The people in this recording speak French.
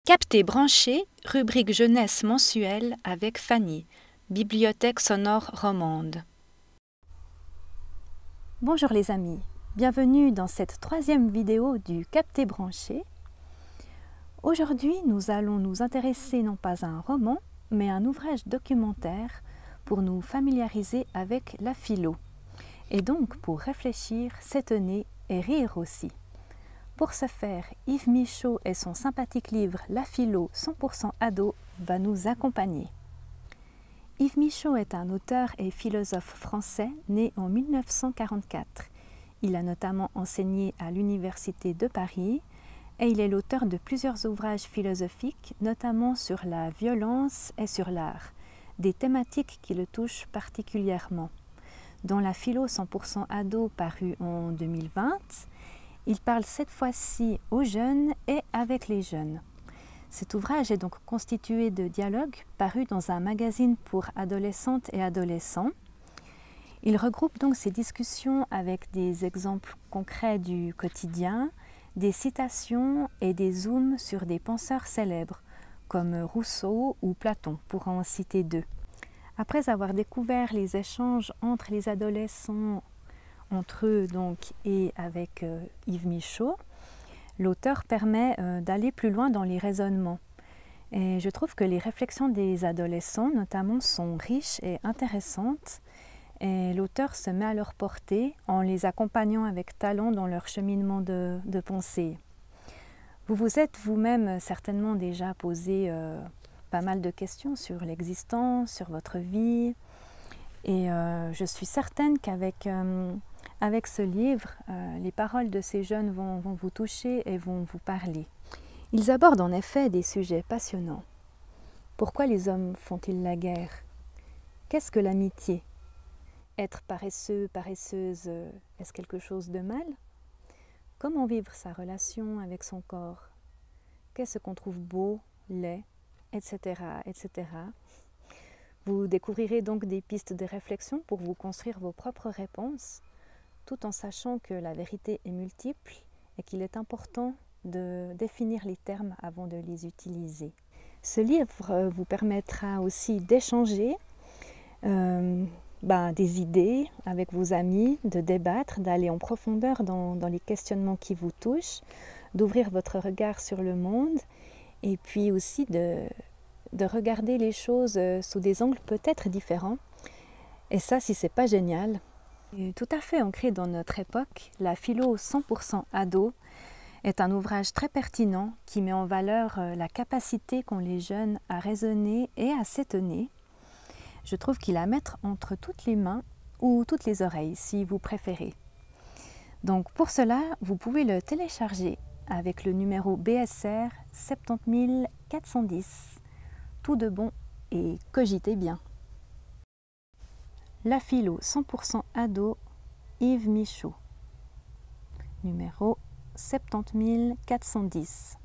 Capté branché, rubrique jeunesse mensuelle avec Fanny, Bibliothèque sonore romande. Bonjour les amis, bienvenue dans cette troisième vidéo du Capté branché. Aujourd'hui, nous allons nous intéresser non pas à un roman, mais à un ouvrage documentaire pour nous familiariser avec la philo. Et donc pour réfléchir, s'étonner et rire aussi. Pour ce faire, Yves Michaud et son sympathique livre La philo 100% ado va nous accompagner. Yves Michaud est un auteur et philosophe français né en 1944. Il a notamment enseigné à l'Université de Paris et il est l'auteur de plusieurs ouvrages philosophiques, notamment sur la violence et sur l'art, des thématiques qui le touchent particulièrement. Dans La philo 100% ado paru en 2020, il parle cette fois-ci aux jeunes et avec les jeunes. Cet ouvrage est donc constitué de dialogues parus dans un magazine pour adolescentes et adolescents. Il regroupe donc ces discussions avec des exemples concrets du quotidien, des citations et des zooms sur des penseurs célèbres comme Rousseau ou Platon, pour en citer deux. Après avoir découvert les échanges entre les adolescents entre eux donc et avec Yves Michaud, l'auteur permet d'aller plus loin dans les raisonnements. Et je trouve que les réflexions des adolescents notamment sont riches et intéressantes et l'auteur se met à leur portée en les accompagnant avec talent dans leur cheminement de pensée. Vous vous êtes vous-même certainement déjà posé pas mal de questions sur l'existence, sur votre vie et je suis certaine qu'avec avec ce livre, les paroles de ces jeunes vont vous toucher et vont vous parler. Ils abordent en effet des sujets passionnants. Pourquoi les hommes font-ils la guerre? Qu'est-ce que l'amitié? Être paresseux, paresseuse, est-ce quelque chose de mal? Comment vivre sa relation avec son corps? Qu'est-ce qu'on trouve beau, laid, etc., etc. Vous découvrirez donc des pistes de réflexion pour vous construire vos propres réponses, tout en sachant que la vérité est multiple et qu'il est important de définir les termes avant de les utiliser. Ce livre vous permettra aussi d'échanger des idées avec vos amis, de débattre, d'aller en profondeur dans les questionnements qui vous touchent, d'ouvrir votre regard sur le monde et puis aussi de regarder les choses sous des angles peut-être différents. Et ça, si c'est pas génial, tout à fait ancré dans notre époque, La philo 100% ado est un ouvrage très pertinent qui met en valeur la capacité qu'ont les jeunes à raisonner et à s'étonner. Je trouve qu'il est à mettre entre toutes les mains ou toutes les oreilles, si vous préférez. Donc pour cela, vous pouvez le télécharger avec le numéro BSR 70410. Tout de bon et cogitez bien. La philo 100% ado, Yves Michaud, numéro 70410.